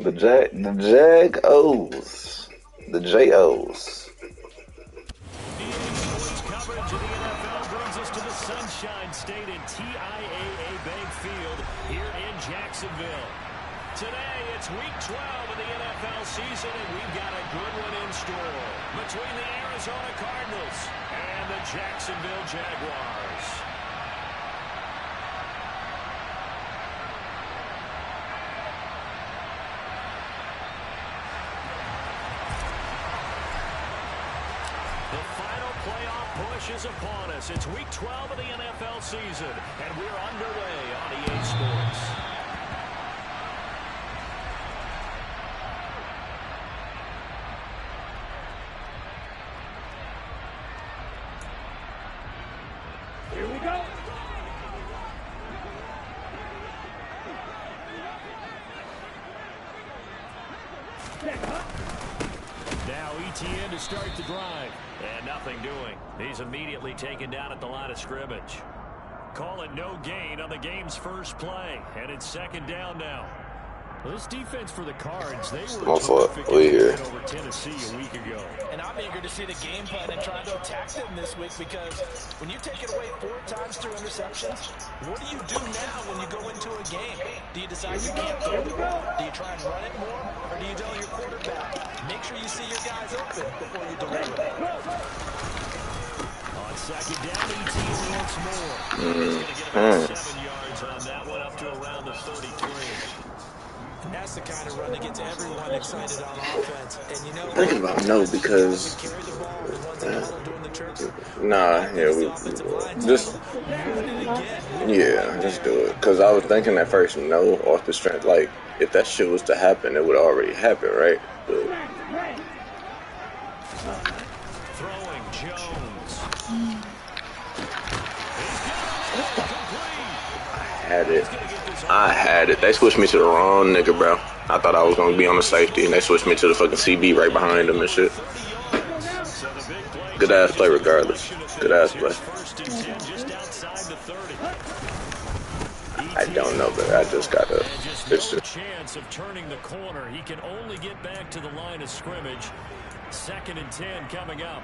The JagOs. The JOs. Sports coverage of the NFL brings us to the Sunshine State at TIAA Bank Field here in Jacksonville. Today, it's Week 12 of the NFL season, and we've got a good one in store between the Arizona Cardinals and the Jacksonville Jaguars. The final playoff push is upon us. It's Week 12 of the NFL season, and we're underway on EA Sports. Here we go. Now ETN to start the drive. And nothing doing. He's immediately taken down at the line of scrimmage. Call it no gain on the game's first play. And it's second down now. Well, this defense for the Cards, they were terrific over Tennessee a week ago. And I'm eager to see the game plan and try to attack them this week, because when you take it away 4 times through interceptions, what do you do now when you go into a game? Do you decide you can't throw the ball? Do you try and run it more? Or do you tell your quarterback, make sure you see your guys open before you deliver it? On second down, ETN once more. He's going to get about 7 yards on that one, up to around the 33. And that's the kind of run that gets everyone excited on offense. And you know, Thinking about no, because just do it. Because I was thinking at first, no, off the strength, like if that shit was to happen, it would already happen, right? But throwing Jones. I had it. They switched me to the wrong nigga, bro. I thought I was gonna be on the safety, and they switched me to the fucking CB right behind him and shit. Good ass play, regardless. Good ass play. I don't know, but I just got a chance of turning the corner. He can only get back to the line of scrimmage. 2nd and 10 coming up.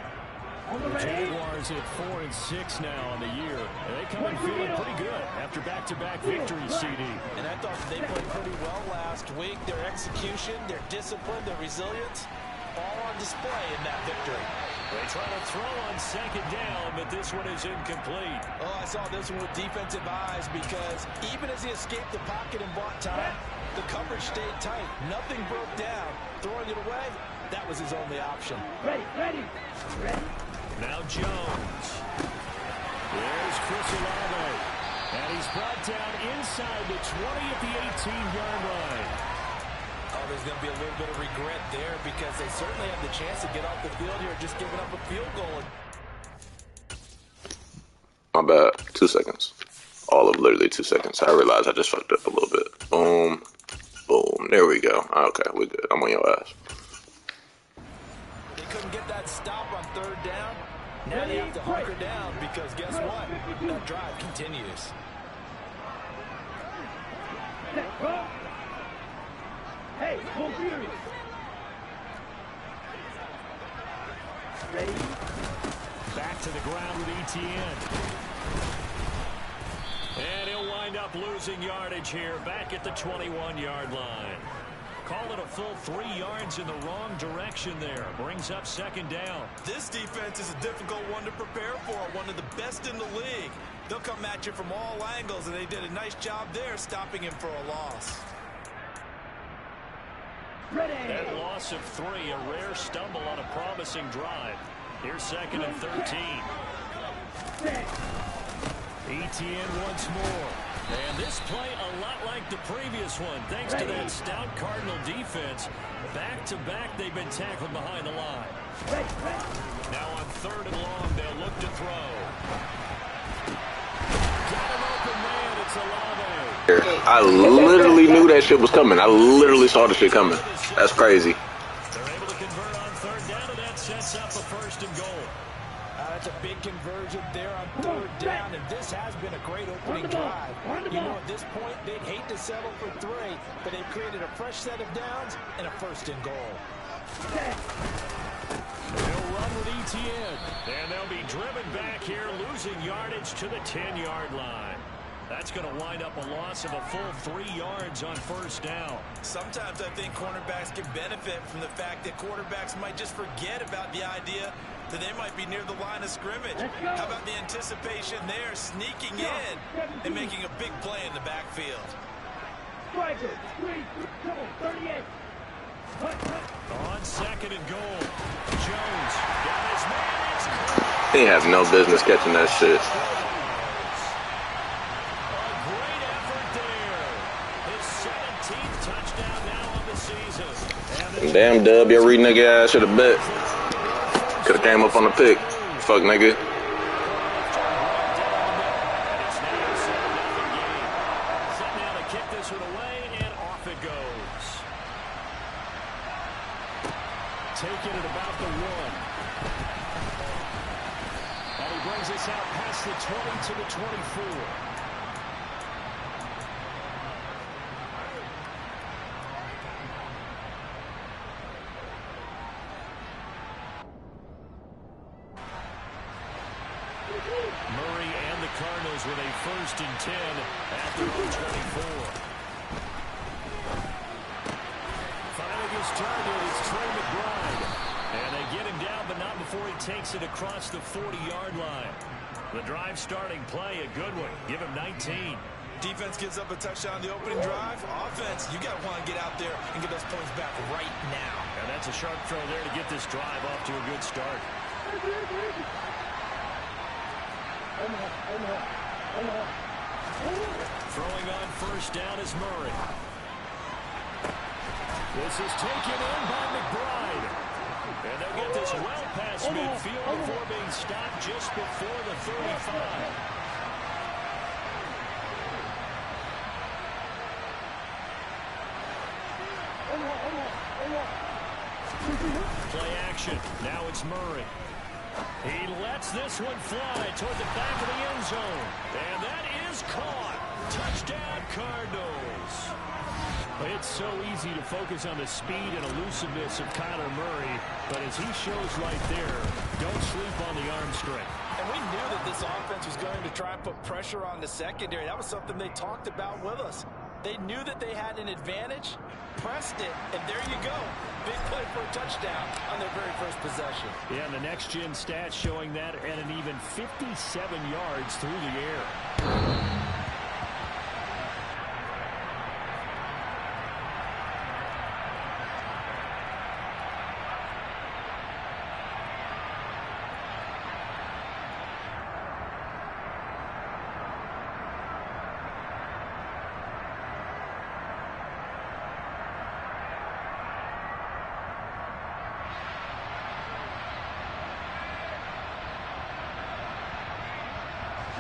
The Jaguars at 4-6 now on the year. And they come in feeling pretty good after back-to-back victories, CD. And I thought they played pretty well last week. Their execution, their discipline, their resilience, all on display in that victory. They try to throw on 2nd down, but this one is incomplete. Oh, I saw this one with defensive eyes, because even as he escaped the pocket and bought time, the coverage stayed tight. Nothing broke down. Throwing it away, that was his only option. Ready. Now Jones. There's Chris Olave. And he's brought down inside the 20 at the 18-yard line. Oh, there's going to be a little bit of regret there, because they certainly have the chance to get off the field here, just giving up a field goal. My bad. 2 seconds. All of literally 2 seconds. I realized I just fucked up a little bit. Boom. Boom. There we go. Okay, we're good. I'm on your ass. They couldn't get that stop on 3rd down. Now they have to hunker down, because guess what? That drive continues. Hey, full fury. Ready? Back to the ground with ETN. And he'll wind up losing yardage here, back at the 21-yard line. Call it a full 3 yards in the wrong direction there. Brings up 2nd down. This defense is a difficult one to prepare for, one of the best in the league. They'll come at you from all angles, and they did a nice job there stopping him for a loss. Ready. That loss of 3, a rare stumble on a promising drive. Here's 2nd and 13. ETN once more. And this play a lot like the previous one, thanks to that stout Cardinal defense. Back-to-back, they've been tackled behind the line. Now on 3rd and long, they'll look to throw. Got an open man, it's Olave. I literally knew that shit was coming. I literally saw the shit coming. That's crazy. They're able to convert on 3rd down, and that sets up a 1st and goal. That's a big conversion there on 3rd down, and this has been a great opening drive. You know, at this point, they'd hate to settle for 3, but they've created a fresh set of downs and a 1st and goal. They'll run with ETN, and they'll be driven back here, losing yardage to the 10-yard line. That's going to wind up a loss of a full 3 yards on 1st down. Sometimes I think cornerbacks can benefit from the fact that quarterbacks might just forget about the idea that they might be near the line of scrimmage. How about the anticipation there, sneaking in and making a big play in the backfield? Striker, 3, come on, 38. On 2nd and goal, Jones got his man. It's caught. He have no business catching that shit. Damn, Dub, your read nigga ass should have bet. Could have came up on the pick. Fuck nigga. Kick this one away, and off it goes. Taking it about the 1. And he brings us out past the 20 to the 24. Murray and the Cardinals with a 1st and 10 at their own 24. Finding his target is Trey McBride. And they get him down, but not before he takes it across the 40-yard line. The drive starting play, a good one. Give him 19. Defense gives up a touchdown on the opening drive. Offense, you got to want to get out there and get those points back right now. And that's a sharp throw there to get this drive off to a good start. Throwing on 1st down is Murray. This is taken in by McBride. And they'll get this well past midfield before being stopped just before the 35. Play action. Now it's Murray. He lets this one fly toward the back of the end zone. And that is caught. Touchdown, Cardinals. It's so easy to focus on the speed and elusiveness of Kyler Murray, but as he shows right there, don't sleep on the arm strength. And we knew that this offense was going to try and put pressure on the secondary. That was something they talked about with us. They knew that they had an advantage, pressed it, and there you go. Big play for a touchdown on their very first possession. Yeah, and the next-gen stats showing that at an even 57 yards through the air.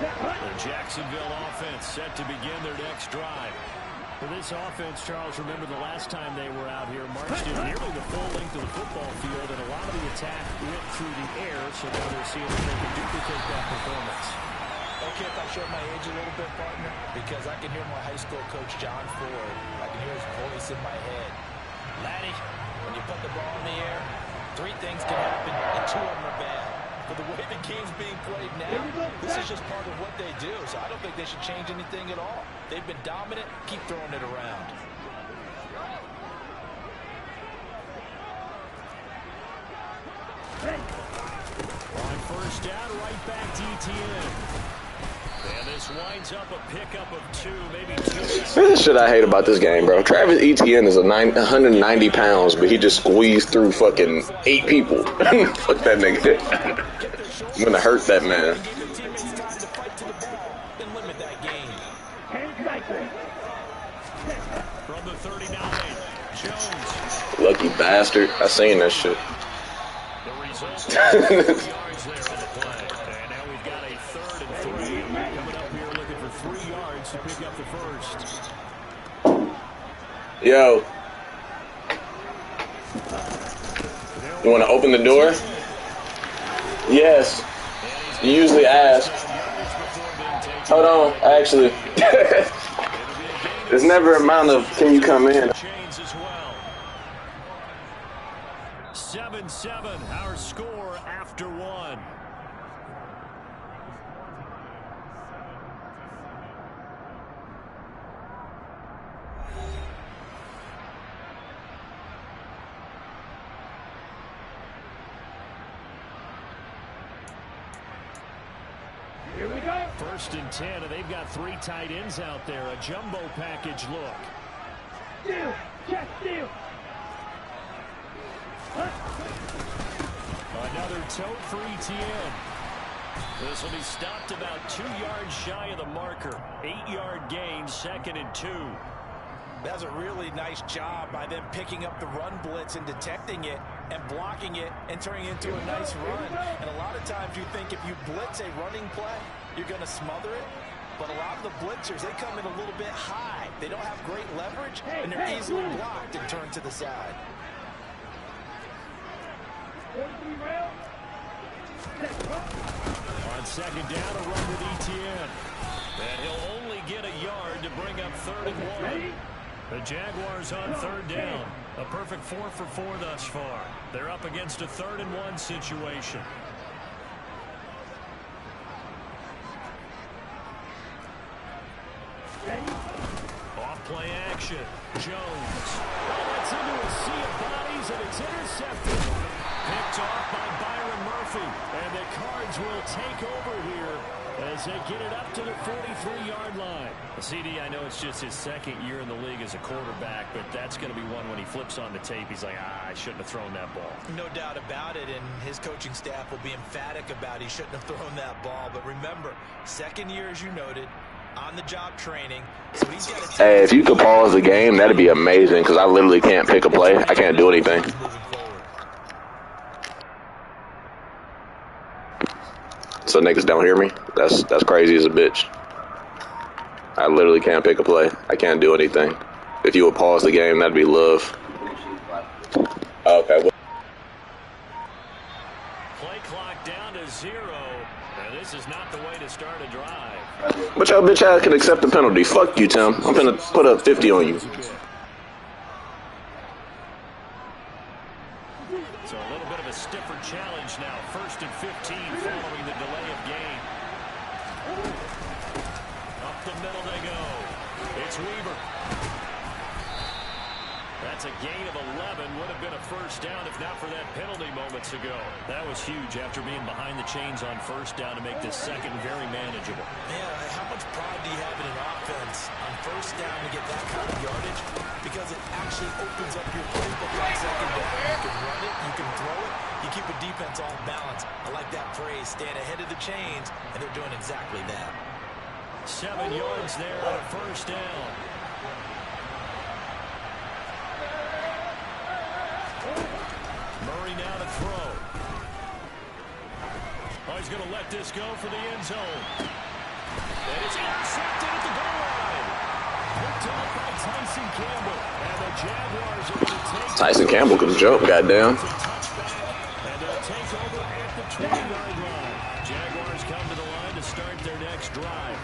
The Jacksonville offense set to begin their next drive. For this offense, Charles, remember the last time they were out here, marched in nearly the full length of the football field, and a lot of the attack went through the air, so now they're seeing if they can duplicate that performance. Okay, if I show my age a little bit, partner, because I can hear my high school coach, John Ford. I can hear his voice in my head. Laddie, when you put the ball in the air, 3 things can happen, and 2 of them are bad. But the way the game's being played now, this is just part of what they do. So I don't think they should change anything at all. They've been dominant. Keep throwing it around. On 1st down, right back to ETN. And this winds up a pickup of 2, maybe 2. This is the shit I hate about this game, bro. Travis Etienne is 190 pounds, but he just squeezed through fucking 8 people. Fuck that nigga. I'm gonna hurt that man. From the 39, Jones. Lucky bastard. I seen that shit. The result, yards there on the play. And now we've got a 3rd and 3. Coming up here looking for 3 yards to pick up the first. Yo. You want to open the door? Yes. You usually ask. Hold on, actually. There's never an amount of can you come in. 7-7, our score after one. Here we go. 1st and 10, and they've got 3 tight ends out there. A jumbo package look. Steal. Check, steal. Another tote for ETN. This will be stopped about 2 yards shy of the marker. 8-yard gain, 2nd and 2. That's a really nice job by them picking up the run blitz and detecting it and blocking it and turning it into a nice run. And a lot of times you think if you blitz a running play, you're going to smother it. But a lot of the blitzers, they come in a little bit high. They don't have great leverage, and they're easily blocked and turned to the side. On 2nd down, a run with ETN. And he'll only get a yard to bring up 3rd and 1. The Jaguars on 3rd down. A perfect 4 for 4 thus far. They're up against a 3rd and 1 situation. Off play action. Jones. That's into a sea of bodies, and it's intercepted. Picked off by Byron Murphy. And the Cards will take over here as they get it up to the 43-yard line. CD, I know it's just his 2nd year in the league as a quarterback, but that's going to be one when he flips on the tape, he's like, I shouldn't have thrown that ball. No doubt about it, and his coaching staff will be emphatic about he shouldn't have thrown that ball. But remember, 2nd year, as you noted, on-the-job training. So he's got to Hey, if you could pause the game, that'd be amazing, because I literally can't pick a play. I can't do anything. So niggas don't hear me? That's crazy as a bitch. I literally can't pick a play. I can't do anything. If you would pause the game, that'd be love. Okay. Play clock down to 0. And this is not the way to start a drive. But your bitch ass can accept the penalty. Fuck you, Tim. I'm finna put up 50 on you. So a little bit of a stiffer challenge now. 1st and 15 following the delay of game. Up the middle they go. It's Weaver. That's a gain of 11. Would have been a 1st down if not for that penalty moments ago. That was huge after being behind the chains on 1st down to make this 2nd very manageable. Man, how much pride do you have in an offense on 1st down to get that kind of yardage? Because it actually opens up your playbook on 2nd down. You can run it, you can throw it, you keep a defense off balance. I like that phrase, staying ahead of the chains, and they're doing exactly that. 7 yards there on a 1st down. Murray now to throw. Oh, he's going to let this go for the end zone. And it's intercepted at the goal line. Picked off by Tyson Campbell. And the Jaguars are going to take Tyson Campbell can jump, goddamn. And they'll take over at the 20-yard line. Jaguars come to the line to start their next drive.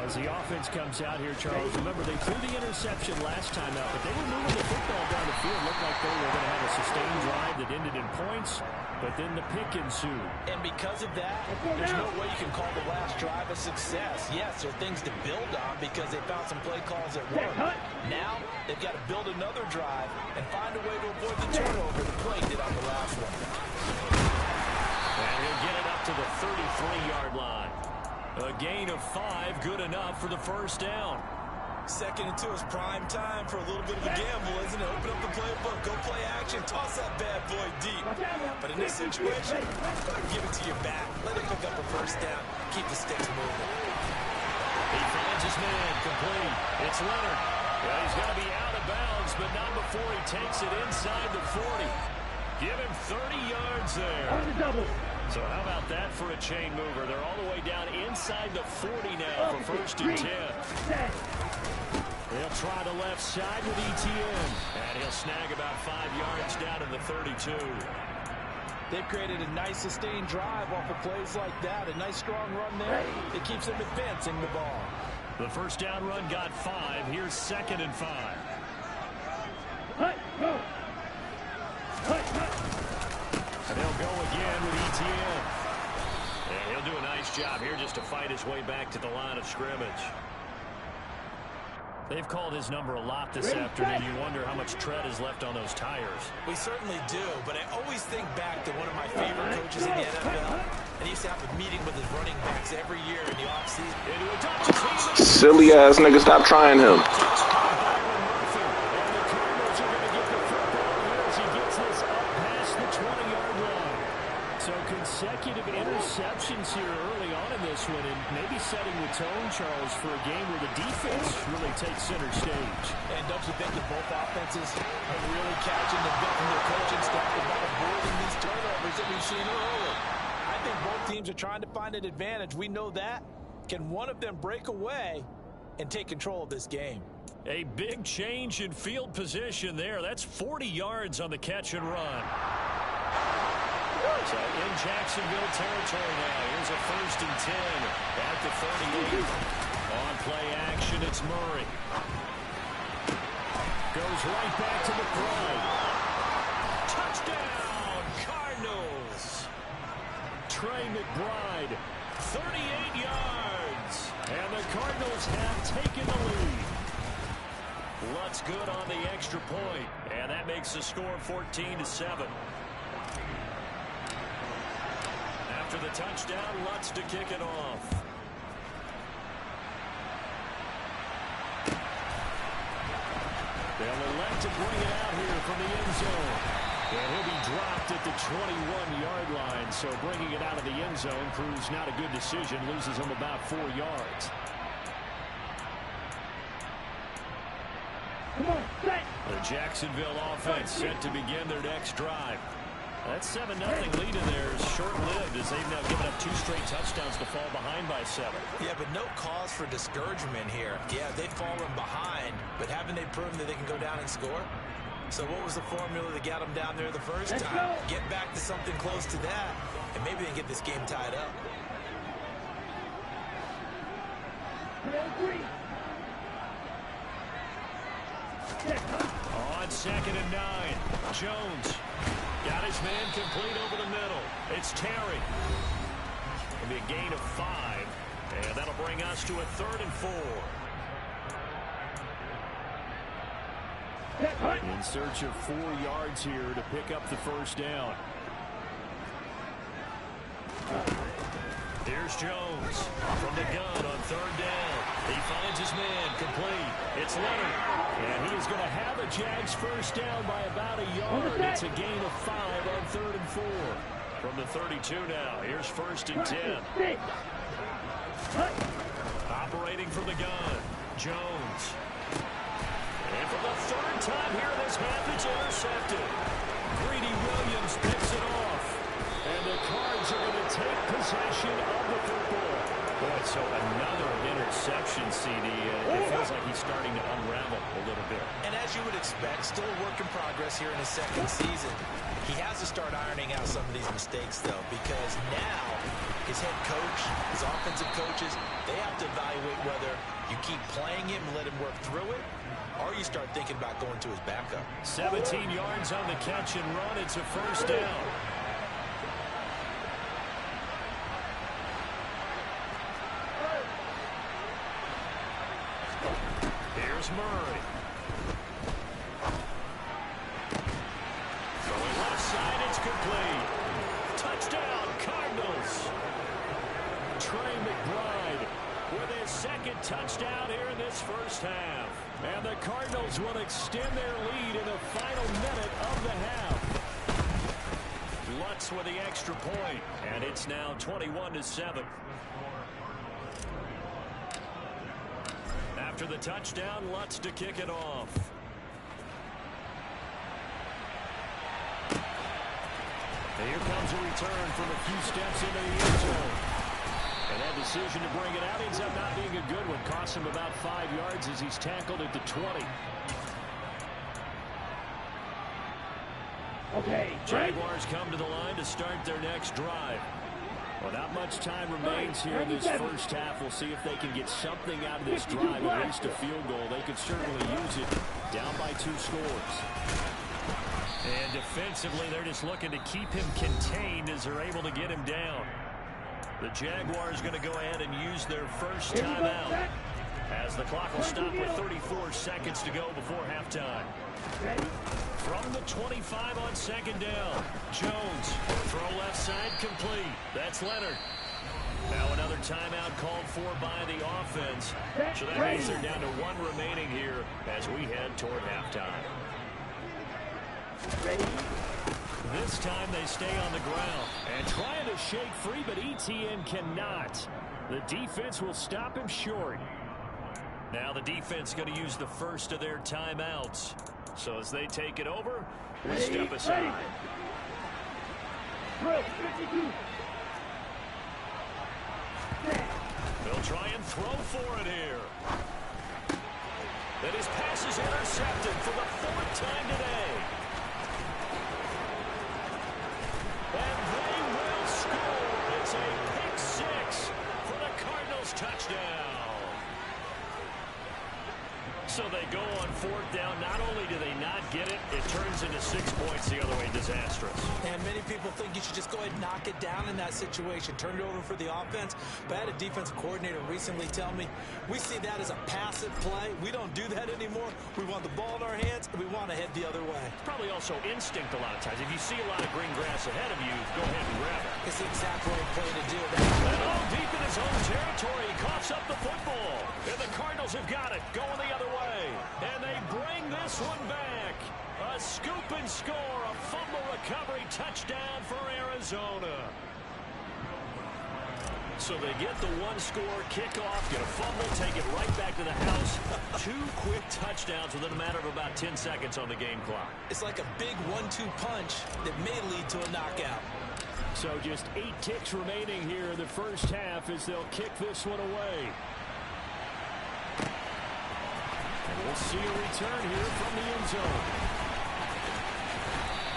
As the offense comes out here, Charles, remember they threw the interception last time out, but they were moving the football down the field. Looked like they were going to have a sustained drive that ended in points, but then the pick ensued. And because of that, there's no way you can call the last drive a success. Yes, there are things to build on because they found some play calls that worked. Now, they've got to build another drive and find a way to avoid the turnover the play did on the last one. And he'll get it up to the 33-yard line. A gain of 5, good enough for the 1st down. 2nd and 2 is prime time for a little bit of a gamble, isn't it? Open up the playbook, go play action, toss that bad boy deep. But in this situation, give it to your back. Let him pick up a 1st down. Keep the sticks moving. He finds his man, complete. It's Leonard. Well, he's going to be out of bounds, but not before he takes it inside the 40. Give him 30 yards there. So how about that for a chain mover? They're all the way down inside the 40 now for 1st and 10. They'll try the left side with ETN. And he'll snag about 5 yards down to the 32. They've created a nice sustained drive off of plays like that. A nice strong run there. It keeps them advancing the ball. The first down run got 5. Here's 2nd and 5. And they'll go again with ETN. And he'll do a nice job here just to fight his way back to the line of scrimmage. They've called his number a lot this afternoon. You wonder how much tread is left on those tires. We certainly do, but I always think back to one of my favorite coaches in the NFL. And he used to have a meeting with his running backs every year in the offseason. Silly ass nigga, stop trying him. So consecutive interceptions here early on in this one, and maybe setting the tone, Charles, for a game where the defense really takes center stage. And don't you think that both offenses are really catching the bit from their coaching staff about avoiding these turnovers that we've seen early? I think both teams are trying to find an advantage. We know that. Can one of them break away and take control of this game? A big change in field position there. That's 40 yards on the catch and run. So in Jacksonville territory now. Here's a 1st and 10 at the 38. On play action, it's Murray. Goes right back to McBride. Touchdown, Cardinals. Trey McBride, 38 yards. And the Cardinals have taken the lead. Lutz good on the extra point. And that makes the score 14-7. After the touchdown, Lutz to kick it off. They'll elect to bring it out here from the end zone. And he'll be dropped at the 21-yard line. So bringing it out of the end zone proves not a good decision. Loses him about 4 yards. The Jacksonville offense set to begin their next drive. That 7-0 lead in there is short-lived as they've now given up 2 straight touchdowns to fall behind by 7. Yeah, but no cause for discouragement here. Yeah, they've fallen behind, but haven't they proven that they can go down and score? So what was the formula that got them down there the first time? Get back to something close to that, and maybe they can get this game tied up. On 2nd and 9, Jones got his man complete over the middle. It's Terry. It'll be a gain of 5, and that'll bring us to a 3rd and 4. In search of 4 yards here to pick up the first down. Here's Jones from the gun on 3rd down. He finds his man complete. It's Leonard. And he is going to have a Jags first down by about a yard. It's a gain of 5 on 3rd and 4. From the 32 now. Here's 1st and 10. Operating from the gun. Jones. And for the 3rd time here this half, it's intercepted. Greedy Williams picks it off. And the Cards are going to take possession of the football. Boy, so another interception, CD. It feels like he's starting to unravel a little bit. And as you would expect, still a work in progress here in his 2nd season. He has to start ironing out some of these mistakes, though, because now his head coach, his offensive coaches, they have to evaluate whether you keep playing him and let him work through it, or you start thinking about going to his backup. 17 yards on the catch and run. It's a 1st down. Here's Murray. Throwing left side, it's complete. Touchdown, Cardinals. Trey McBride with his 2nd touchdown here in this first half. And the Cardinals will extend their lead in the final minute of the half. Lutz with the extra point, and it's now 21-7. After the touchdown, Lutz to kick it off. Here comes a return from a few steps into the end zone. And that decision to bring it out ends up not being a good one. Costs him about 5 yards as he's tackled at the 20. Okay. Jaguars come to the line to start their next drive. Well, not much time remains here in this first half. We'll see if they can get something out of this drive, at least a field goal. They could certainly use it, down by 2 scores. And defensively, they're just looking to keep him contained as they're able to get him down. The Jaguars going to go ahead and use their first timeout, as the clock will stop with 34 seconds to go before halftime. From the 25 on second down, Jones, throw left side complete. That's Leonard. Now another timeout called for by the offense. So that means they're down to 1 remaining here as we head toward halftime. This time they stay on the ground and trying to shake free, but ETN cannot. The defense will stop him short. Now the defense going to use the first of their timeouts. So as they take it over, we step aside. They'll try and throw for it here. And his pass is intercepted for the 4th time today. And they will score. It's a pick 6 for the Cardinals touchdown. So they go on 4th down. Not only do they not get it, it turns into 6 points the other way. Disastrous. And many people think you should just go ahead and knock it down in that situation. Turn it over for the offense. But I had a defensive coordinator recently tell me, we see that as a passive play. We don't do that anymore. We want the ball in our hands, and we want to head the other way. It's probably also instinct a lot of times. If you see a lot of green grass ahead of you, go ahead and grab it. It's the exact right play to do. And all deep in his own territory, he coughs up the football. And the Cardinals have got it, going the other way. And they bring this one back. A scoop and score, a fumble recovery touchdown for Arizona. So they get the 1-score kickoff, get a fumble, take it right back to the house. 2 quick touchdowns within a matter of about 10 seconds on the game clock. It's like a big 1-2 punch that may lead to a knockout. So just 8 ticks remaining here in the first half as they'll kick this one away. And we'll see a return here from the end zone.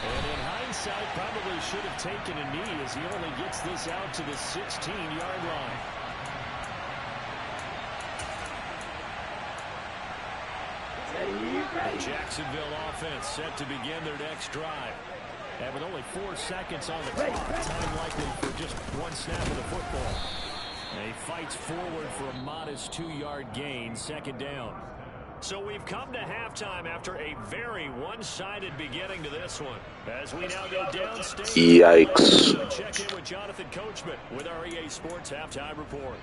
And in hindsight, probably should have taken a knee as he only gets this out to the 16-yard line. The Jacksonville offense set to begin their next drive. And with only 4 seconds on the clock, time likely for just 1 snap of the football. And he fights forward for a modest 2-yard gain, second down. So we've come to halftime after a very one-sided beginning to this one. As we now go downstate. Yikes. Check in with Jonathan Coachman with our EA Sports Halftime Report.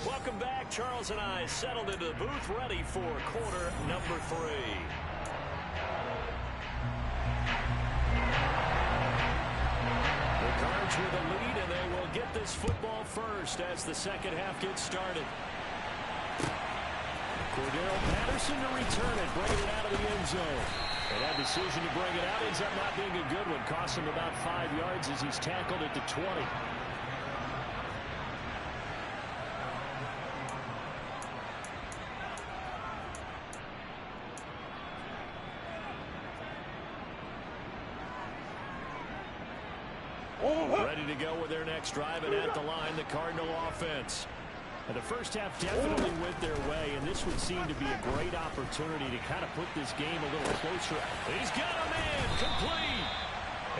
Welcome back. Charles and I settled into the booth, ready for quarter number 3. The Cards with a lead, and they will get this football first as the second half gets started. Cordero Patterson to return it, bringing it out of the end zone. And that decision to bring it out ends up not being a good one. Costs him about 5 yards as he's tackled at the 20. Ready to go with their next drive, and at the line, the Cardinal offense. And the first half definitely went their way, and this would seem to be a great opportunity to kind of put this game a little closer. He's got a man, complete.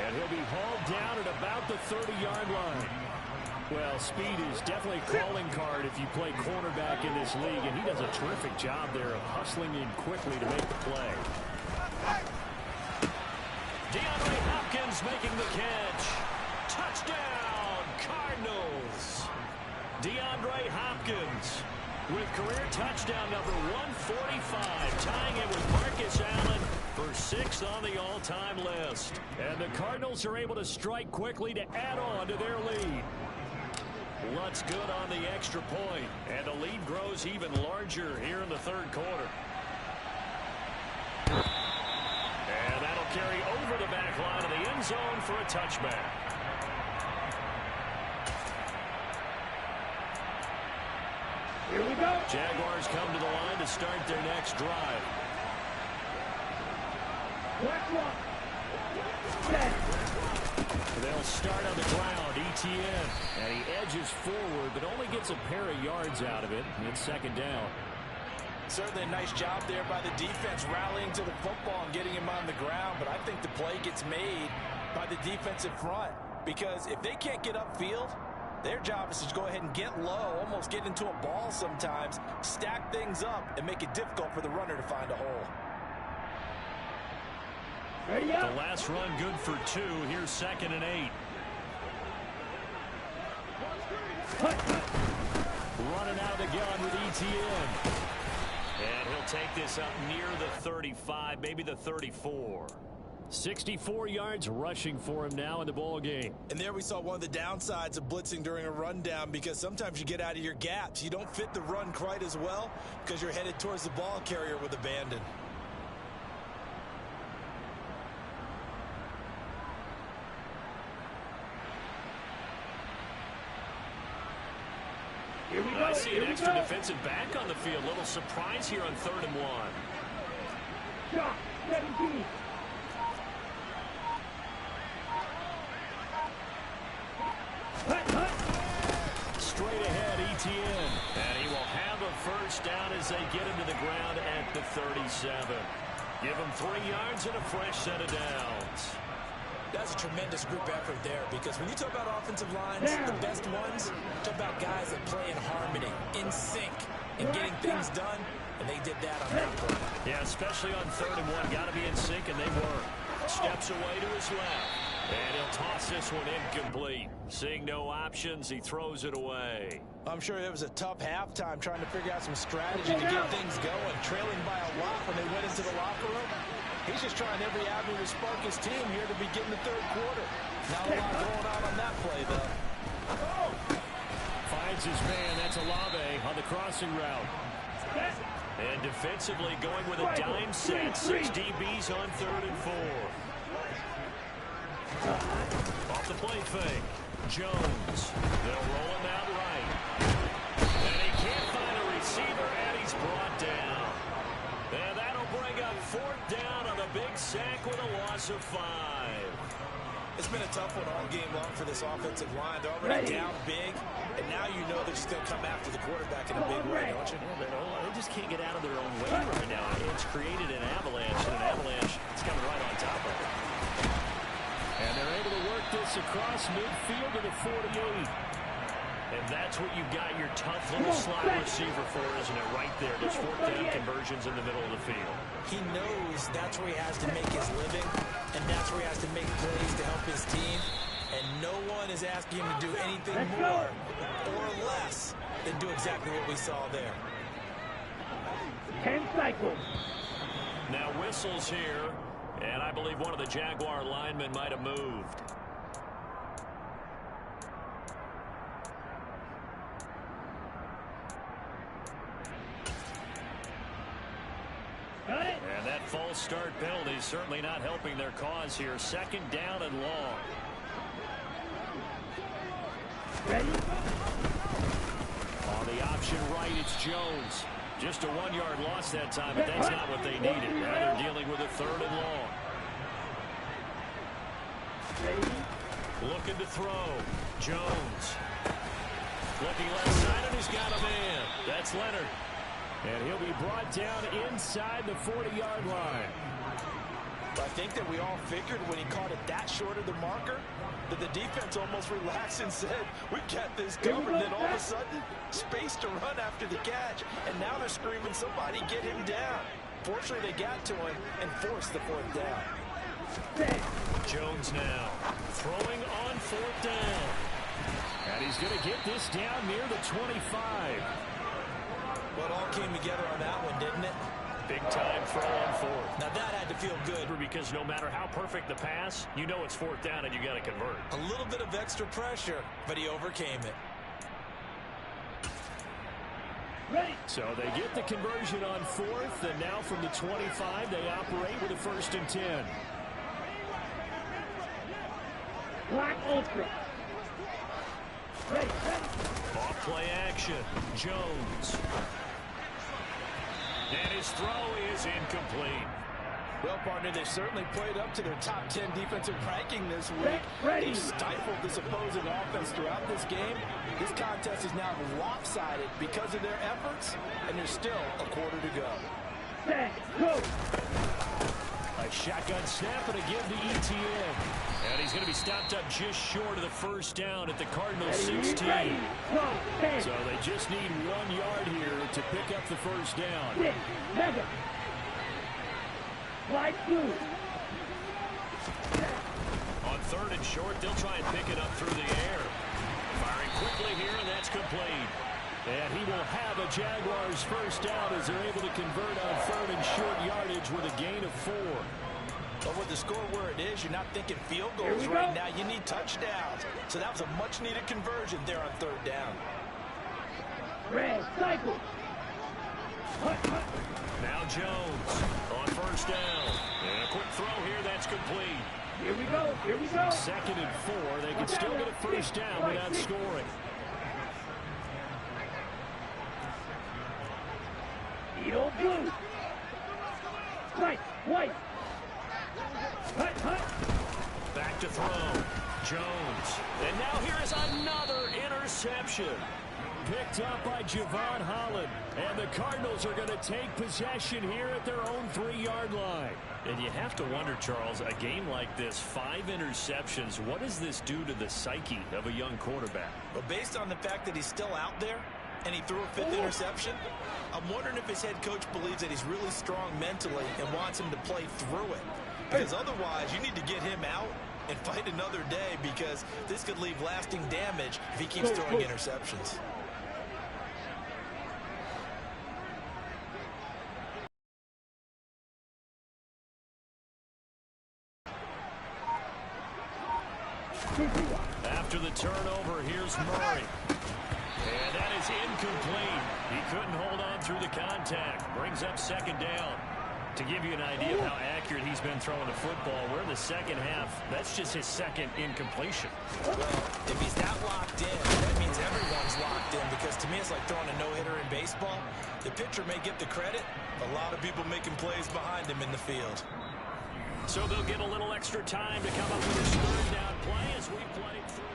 And he'll be hauled down at about the 30-yard line. Well, speed is definitely a calling card if you play cornerback in this league, and he does a terrific job there of hustling in quickly to make the play. DeAndre Hopkins making the catch. Touchdown, Cardinals. DeAndre Hopkins with career touchdown number 145, tying it with Marcus Allen for 6th on the all-time list. And the Cardinals are able to strike quickly to add on to their lead. Lutz good on the extra point, and the lead grows even larger here in the third quarter. carry over the back line of the end zone for a touchback. Here we go. Jaguars come to the line to start their next drive. Black one. They'll start on the ground, ETN. And he edges forward, but only gets a pair of yards out of it. It's second down. Certainly a nice job there by the defense rallying to the football and getting him on the ground. But I think the play gets made by the defensive front. Because if they can't get upfield, their job is to go ahead and get low, almost get into a ball sometimes, stack things up, and make it difficult for the runner to find a hole. Ready up. The last run good for 2. Here's 2nd and 8. Running out of the gun with ETN. And he'll take this up near the 35, maybe the 34. 64 yards rushing for him now in the ball game. And there we saw one of the downsides of blitzing during a rundown, because sometimes you get out of your gaps. You don't fit the run quite as well because you're headed towards the ball carrier with abandon. Here we go. I see Here an we extra go. defensive back on the field. Little surprise here on 3rd and 1. Shot. 17. Straight ahead, ETN. And he will have a first down as they get him to the ground at the 37. Give him 3 yards and a fresh set of downs. That's a tremendous group effort there, because when you talk about offensive lines, the best ones, talk about guys that play in harmony, in sync, and getting things done, and they did that on that play. Yeah, especially on 3rd and 1. Got to be in sync, and they were. Steps away to his left. And he'll toss this one incomplete. Seeing no options, he throws it away. I'm sure it was a tough halftime trying to figure out some strategy to get things going. Trailing by a lot when they went into the locker room. He's just trying every avenue to spark his team here to begin the 3rd quarter. Not a lot going on that play, though. Finds his man. That's Olave on the crossing route. And defensively going with a dime set. 6 DBs on 3rd and 4. Off the play fake. Jones. They'll roll him out right. And he can't find a receiver, and he's brought down. And that'll bring up 4th down on a big sack with a loss of 5. It's been a tough one all game long for this offensive line. They're already down big, and now you know they're just going to come after the quarterback in a big way, don't you? Yeah, they just can't get out of their own way right now. It's created an avalanche, and an avalanche is coming right on top of it. And they're able to work this across midfield to the 48. And that's what you've got your tough little slot receiver for, isn't it? Right there. There's 4th down conversions in the middle of the field. He knows that's where he has to make his living, and that's where he has to make plays to help his team. And no one is asking him to do anything more or less than do exactly what we saw there. 10 cycles. Now whistles here, and I believe one of the Jaguar linemen might have moved. And that false start penalty is certainly not helping their cause here. 2nd down and long. Ready? On the option right, it's Jones. Just a 1-yard loss that time, but that's not what they needed. Now they're dealing with a 3rd and long. Looking to throw. Jones. Looking left side, and he's got a man. That's Leonard. And he'll be brought down inside the 40-yard line. I think that we all figured when he caught it that short of the marker that the defense almost relaxed and said, we got this covered. And then all of a sudden, space to run after the catch. And now they're screaming, somebody get him down. Fortunately, they got to him and forced the 4th down. Jones now throwing on 4th down. And he's going to get this down near the 25. Well, it all came together on that one, didn't it? Big time throw on 4th. Now that had to feel good. Because no matter how perfect the pass, you know it's 4th down and you got to convert. A little bit of extra pressure, but he overcame it. Ready. So they get the conversion on 4th, and now from the 25, they operate with a 1st and 10. Black Ultra. Ready, ready. Off play action. Jones. And his throw is incomplete. Well, partner, they certainly played up to their top 10 defensive ranking this week. They stifled this opposing offense throughout this game. This contest is now lopsided because of their efforts, and there's still a quarter to go. Set, go. A shotgun snap and a give to ETN. And he's going to be stopped up just short of the first down at the Cardinals 16. So they just need 1 yard here to pick up the first down. Mega. Light blue. On 3rd and short, they'll try and pick it up through the air. Firing quickly here, and that's complete. And he will have a Jaguars first down as they're able to convert on 3rd and short yardage with a gain of 4. But with the score where it is, you're not thinking field goals right now. You need touchdowns. So that was a much-needed conversion there on 3rd down. Red cycle. Now Jones on first down. And a quick throw here, that's complete. Here we go, here we go. 2nd and 4. They can still get a first down without scoring. Eagle blue. Right, white. Back to throw. Jones. And now here is another interception. Picked up by Javon Holland. And the Cardinals are going to take possession here at their own 3-yard line. And you have to wonder, Charles, a game like this, 5 interceptions, what does this do to the psyche of a young quarterback? Well, based on the fact that he's still out there and he threw a 5th interception, I'm wondering if his head coach believes that he's really strong mentally and wants him to play through it. Because otherwise, you need to get him out and fight another day, because this could leave lasting damage if he keeps throwing interceptions. After the turnover, here's Murray. And that is incomplete. He couldn't hold on through the contact. Brings up 2nd down. To give you an idea of how accurate he's been throwing the football, we're in the 2nd half. That's just his 2nd incompletion. Well, if he's that locked in, that means everyone's locked in, because to me it's like throwing a no-hitter in baseball. The pitcher may get the credit, a lot of people making plays behind him in the field. So they'll get a little extra time to come up with this 3rd down play as we play through.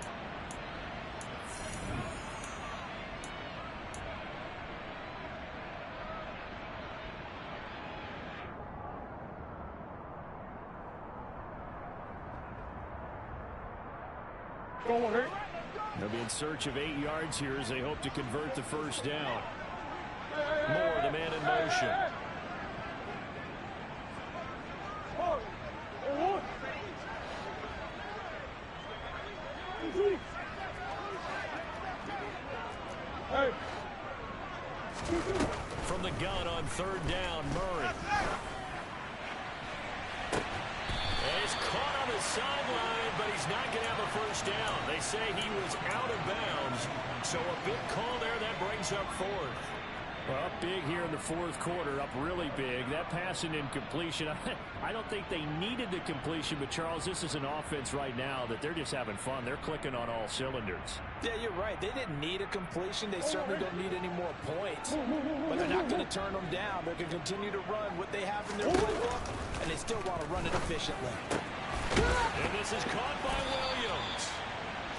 They'll be in search of 8 yards here as they hope to convert the first down. Moore, the man in motion. From the gun on 3rd down, Murray. And he's caught on the sideline, but he's not going to have a first down. They say he was out of bounds, so a big call there that brings up 4th. Well, up big here in the 4th quarter, up really big. That pass and incompletion, I don't think they needed the completion, but Charles, this is an offense right now that they're just having fun. They're clicking on all cylinders. Yeah, you're right. They didn't need a completion. They certainly don't need any more points. But they're not going to turn them down. They're going to continue to run what they have in their playbook, and they still want to run it efficiently. And this is caught by Williams.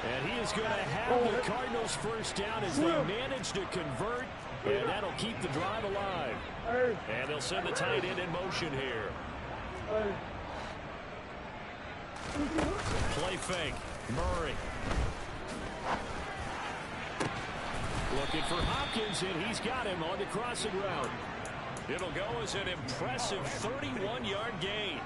And he is going to have the Cardinals first down as they manage to convert. And that'll keep the drive alive. And they'll send the tight end in motion here. Play fake. Murray. Looking for Hopkins, and he's got him on the crossing route. It'll go as an impressive 31-yard gain.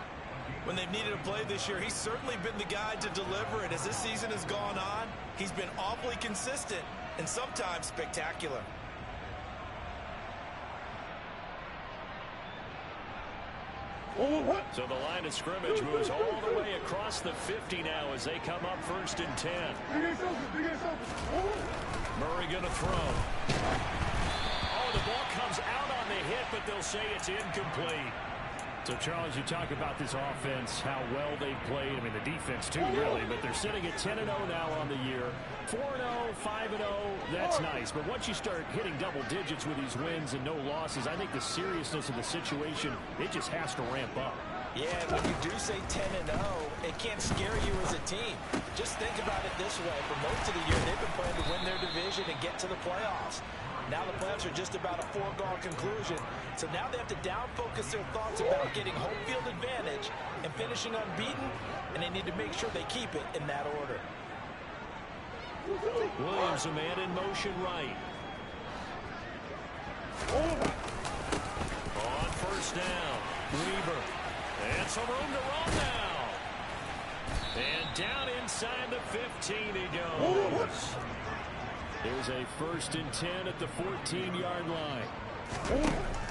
When they've needed a play this year, he's certainly been the guy to deliver it. As this season has gone on, he's been awfully consistent and sometimes spectacular. So the line of scrimmage moves all the way across the 50 now as they come up 1st and 10. Murray going to throw. Oh, the ball comes out on the hit, but they'll say it's incomplete. So, Charles, you talk about this offense, how well they've played. I mean, the defense, too, really. But they're sitting at 10-0 now on the year. 4-0, 5-0, that's nice. But once you start hitting double digits with these wins and no losses, I think the seriousness of the situation, it just has to ramp up. Yeah, and when you do say 10-0, it can't scare you as a team. Just think about it this way. For most of the year, they've been playing to win their division and get to the playoffs. Now the playoffs are just about a foregone conclusion. So now they have to down-focus their thoughts about getting home field advantage and finishing unbeaten, and they need to make sure they keep it in that order. Williams, a man in motion right. On first down, Weaver. And some room to run now. And down inside the 15 he goes. There's a 1st and 10 at the 14-yard line.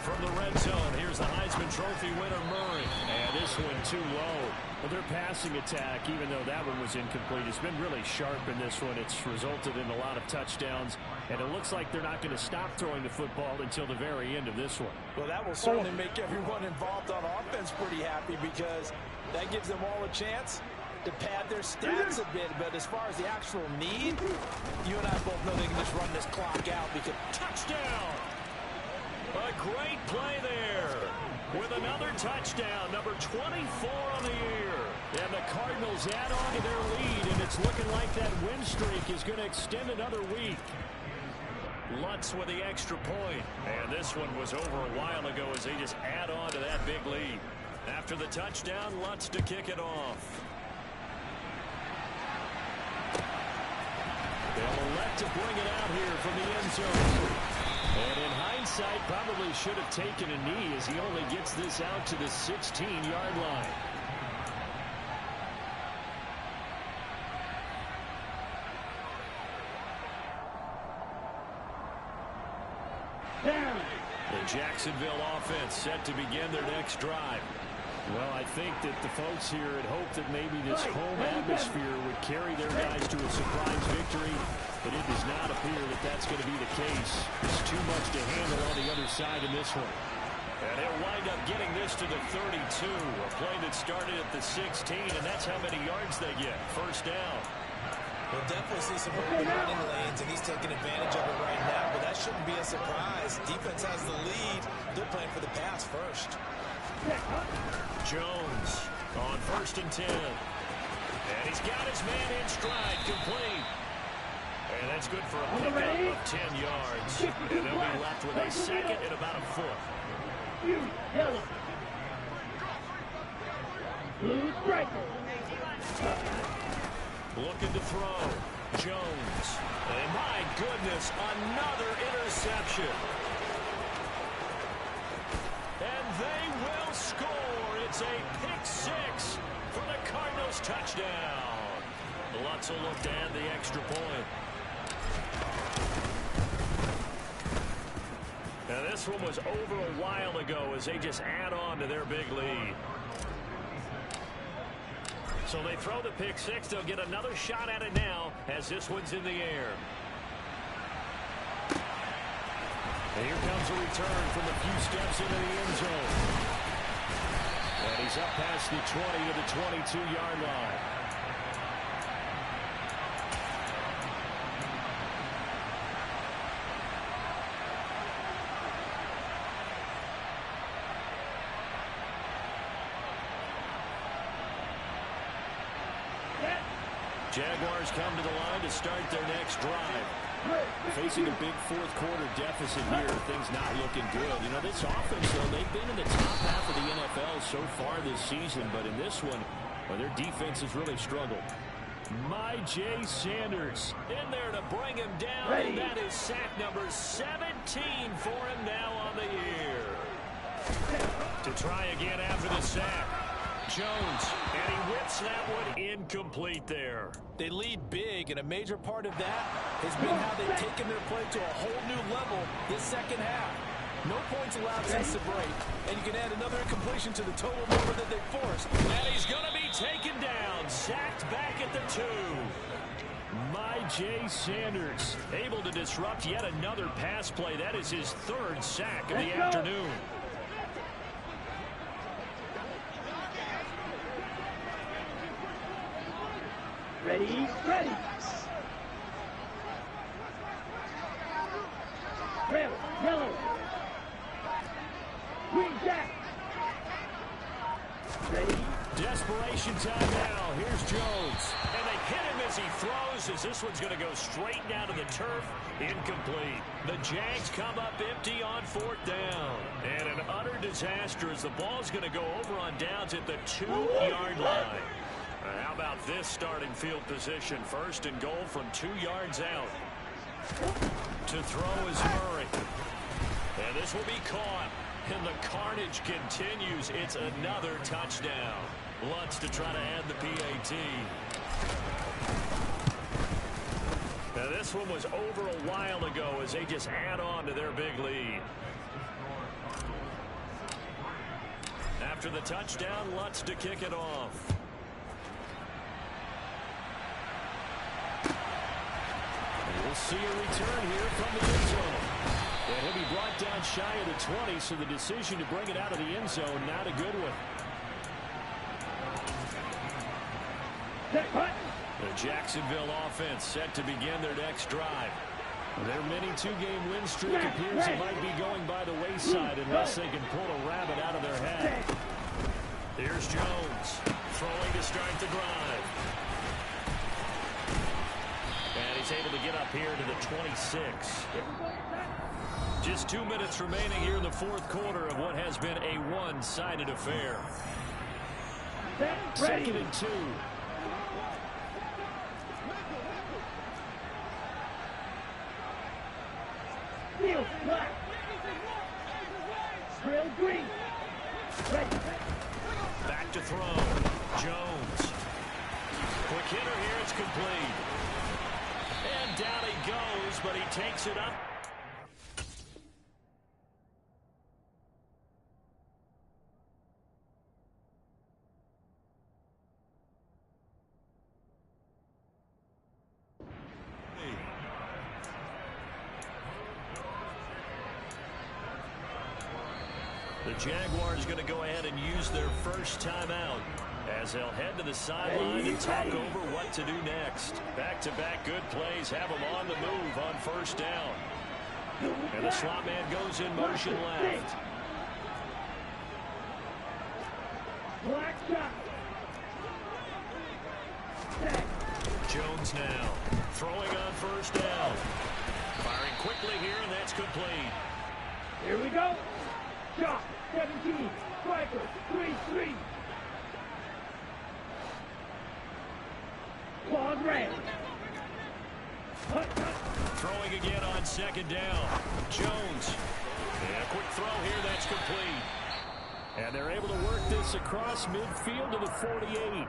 From the red zone, here's the Heisman Trophy winner, Murray. And this one too low. Well, their passing attack, even though that one was incomplete, has been really sharp in this one. It's resulted in a lot of touchdowns, and it looks like they're not going to stop throwing the football until the very end of this one. Well, that will certainly make everyone involved on offense pretty happy, because that gives them all a chance to pad their stats a bit. But as far as the actual need, you and I both know they can just run this clock out. Because touchdown! A great play there with another touchdown, number 24 on the year. And the Cardinals add on to their lead, and it's looking like that win streak is going to extend another week. Lutz with the extra point. And this one was over a while ago as they just add on to that big lead. After the touchdown, Lutz to kick it off. They'll elect to bring it out here from the end zone. And in hindsight, probably should have taken a knee as he only gets this out to the 16-yard line. The Jacksonville offense set to begin their next drive. Well, I think that the folks here had hoped that maybe this home atmosphere would carry their guys to a surprise victory, but it does not appear that that's going to be the case. There's too much to handle on the other side in this one. And they'll wind up getting this to the 32, a play that started at the 16, and that's how many yards they get. First down. We'll definitely see some open running lanes, and he's taking advantage of it right now, but that shouldn't be a surprise. Defense has the lead. They're playing for the pass first. Jones on 1st and 10. And he's got his man in stride, complete. And that's good for a pickup of 10 yards. And they'll be left with a second and about a foot. Looking to throw. Jones. And my goodness, another interception. And they will score. It's a pick six for the Cardinals touchdown. Lutz will look to add the extra point. Now this one was over a while ago as they just add on to their big lead. So they throw the pick six. They'll get another shot at it now as this one's in the air. And here comes a return from a few steps into the end zone. And he's up past the 20 to the 22-yard line. Jaguars come to the line to start their next drive. Facing a big fourth quarter deficit here, things not looking good. You know, this offense, though, they've been in the top half of the NFL so far this season, but in this one, well, their defense has really struggled. Jay Sanders in there to bring him down, and that is sack number 17 for him now on the year. To try again after the sack. Jones, and he whips that one incomplete there. They lead big, and a major part of that has been how they've taken their play to a whole new level this second half. No points allowed since the break, and you can add another incompletion to the total number that they forced. And he's going to be taken down, sacked back at the 2. Jay Sanders able to disrupt yet another pass play. That is his 3rd sack of the afternoon. Ready, ready. Red, yellow. Green jack. Ready. Desperation time now. Here's Jones. And they hit him as he throws, as this one's going to go straight down to the turf. Incomplete. The Jags come up empty on 4th down. And an utter disaster as the ball's going to go over on downs at the 2-yard line. How about this starting field position? 1st and goal from 2 yards out. To throw is Murray. And this will be caught. And the carnage continues. It's another touchdown. Lutz to try to add the PAT. Now this one was over a while ago as they just add on to their big lead. After the touchdown, Lutz to kick it off. We'll see a return here from the end zone. And he'll be brought down shy of the 20, so the decision to bring it out of the end zone, not a good one. The Jacksonville offense set to begin their next drive. Their mini 2-game win streak appears it might be going by the wayside unless they can pull a rabbit out of their hat. Here's Jones, throwing to start the drive. And he's able to get up here to the 26. Just 2 minutes remaining here in the 4th quarter of what has been a one-sided affair. 2nd and 2. Field black. Grill green. Back to throw. Jones. Quick hitter here. It's complete. And down he goes, but he takes it up. The Jaguars going to go ahead and use their first timeout as they'll head to the sideline and talk over what to do next. Back-to-back good plays have them on the move on 1st down. And the slot man goes in motion left. Jones now throwing on 1st down. Firing quickly here, and that's complete. Here we go. Shot, 17, striker, 3-3. Claude ran. Throwing again on 2nd down. Jones. And a quick throw here, that's complete. And they're able to work this across midfield to the 48.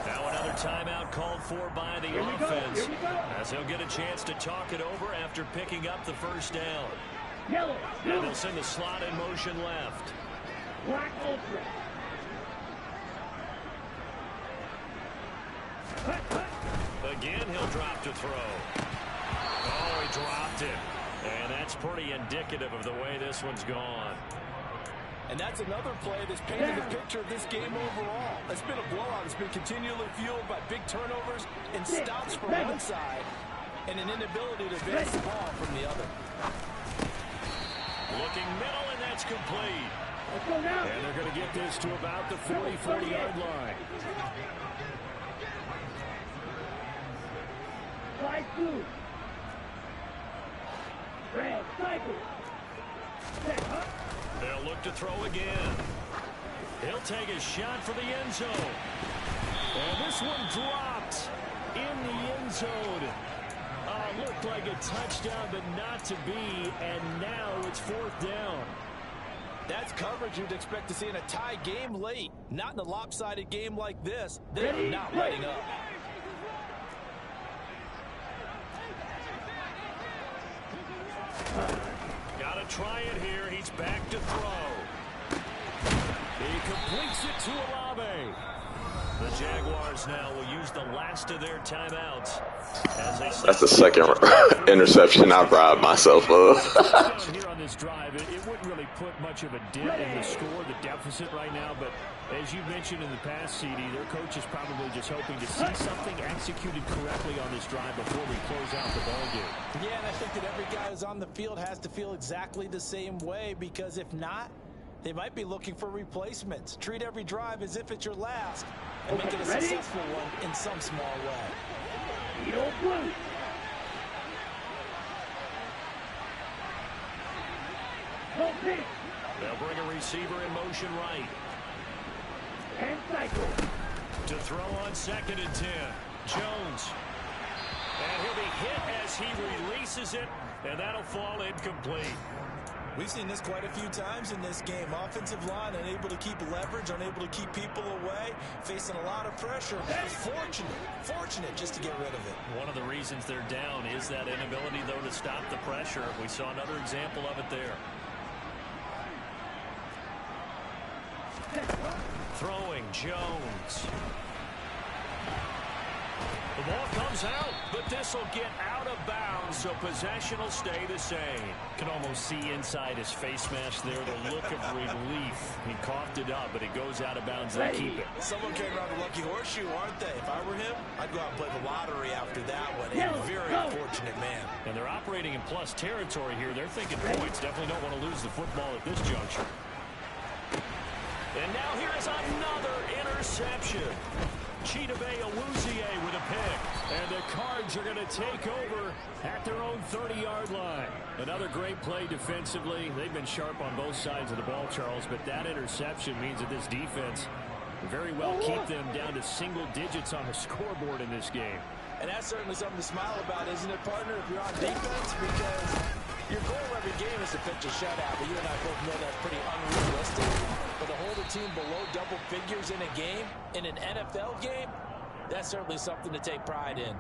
Now another timeout called for by the offense. As they'll get a chance to talk it over after picking up the 1st down. Yellow. And they'll send the slot in motion left. Black ultra. Again, he'll drop to throw. Oh, he dropped it. And that's pretty indicative of the way this one's gone. And that's another play that's painted the picture of this game overall. It's been a blowout. It's been continually fueled by big turnovers and stops from one side and an inability to advance the ball from the other. Looking middle, and that's complete. Let's go now. And they're going to get this to about the 40-yard line. Slide 2. Red, cycle. They'll look to throw again. He'll take a shot for the end zone. And this one dropped in the end zone. Looked like a touchdown, but not to be. And now it's 4th down. That's coverage you'd expect to see in a tie game late. Not in a lopsided game like this. They're not letting up. Got to try it here. He's back to throw. He completes it to Olave. The Jaguars now will use the last of their timeouts. That's the second interception I've robbed myself of. Here on this drive, it wouldn't really put much of a dent in the score, the deficit right now, but as you mentioned in the past, CD, their coach is probably just hoping to see something executed correctly on this drive before we close out the ball game. Yeah, and I think that every guy who's on the field has to feel exactly the same way, because if not, they might be looking for replacements. Treat every drive as if it's your last and make it a successful one in some small way. They'll bring a receiver in motion right. And cycle. To throw on 2nd and 10. Jones. And he'll be hit as he releases it, and that'll fall incomplete. We've seen this quite a few times in this game. Offensive line unable to keep leverage, unable to keep people away, facing a lot of pressure. Fortunate just to get rid of it. One of the reasons they're down is that inability, though, to stop the pressure. We saw another example of it there. Throwing Jones. The ball comes out, but this will get out of bounds, so possession will stay the same. Can almost see inside his face mask there the look of relief. He coughed it up, but it goes out of bounds. They keep it. Someone came around the lucky horseshoe, aren't they? If I were him, I'd go out and play the lottery after that one. A very fortunate man. And they're operating in plus territory here. They're thinking points. Definitely don't want to lose the football at this juncture. And now here is another interception. Chidobe Awuzie with a pick. And the Cards are going to take over at their own 30-yard line. Another great play defensively. They've been sharp on both sides of the ball, Charles, but that interception means that this defense very well keep them down to single digits on the scoreboard in this game. And that's certainly something to smile about, isn't it, partner, if you're on defense? Because your goal every game is to pitch a shutout, but you and I both know that's pretty unrealistic. But to hold a team below double figures in a game, in an NFL game, that's certainly something to take pride in.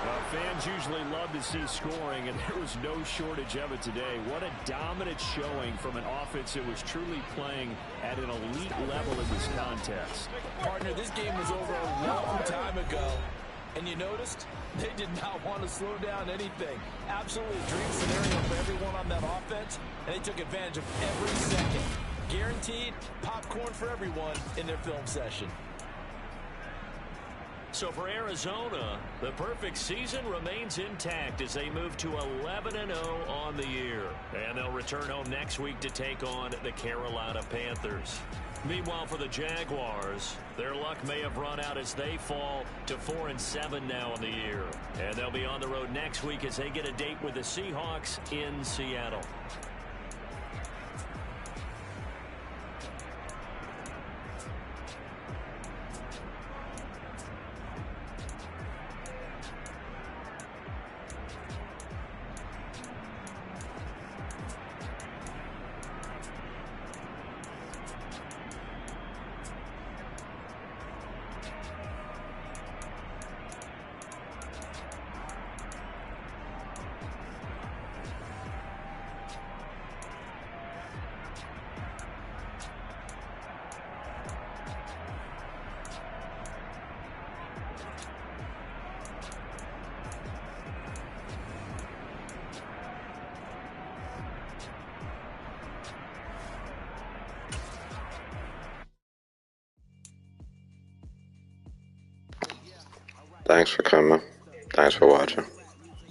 Well, fans usually love to see scoring, and there was no shortage of it today. What a dominant showing from an offense that was truly playing at an elite level in this contest. Partner, this game was over a long time ago, and you noticed they did not want to slow down anything. Absolutely a dream scenario for everyone on that offense, and they took advantage of every second. Guaranteed popcorn for everyone in their film session. So for Arizona, the perfect season remains intact as they move to 11-0 on the year. And they'll return home next week to take on the Carolina Panthers. Meanwhile, for the Jaguars, their luck may have run out as they fall to 4-7 now on the year. And they'll be on the road next week as they get a date with the Seahawks in Seattle. Thanks for coming. Thanks for watching.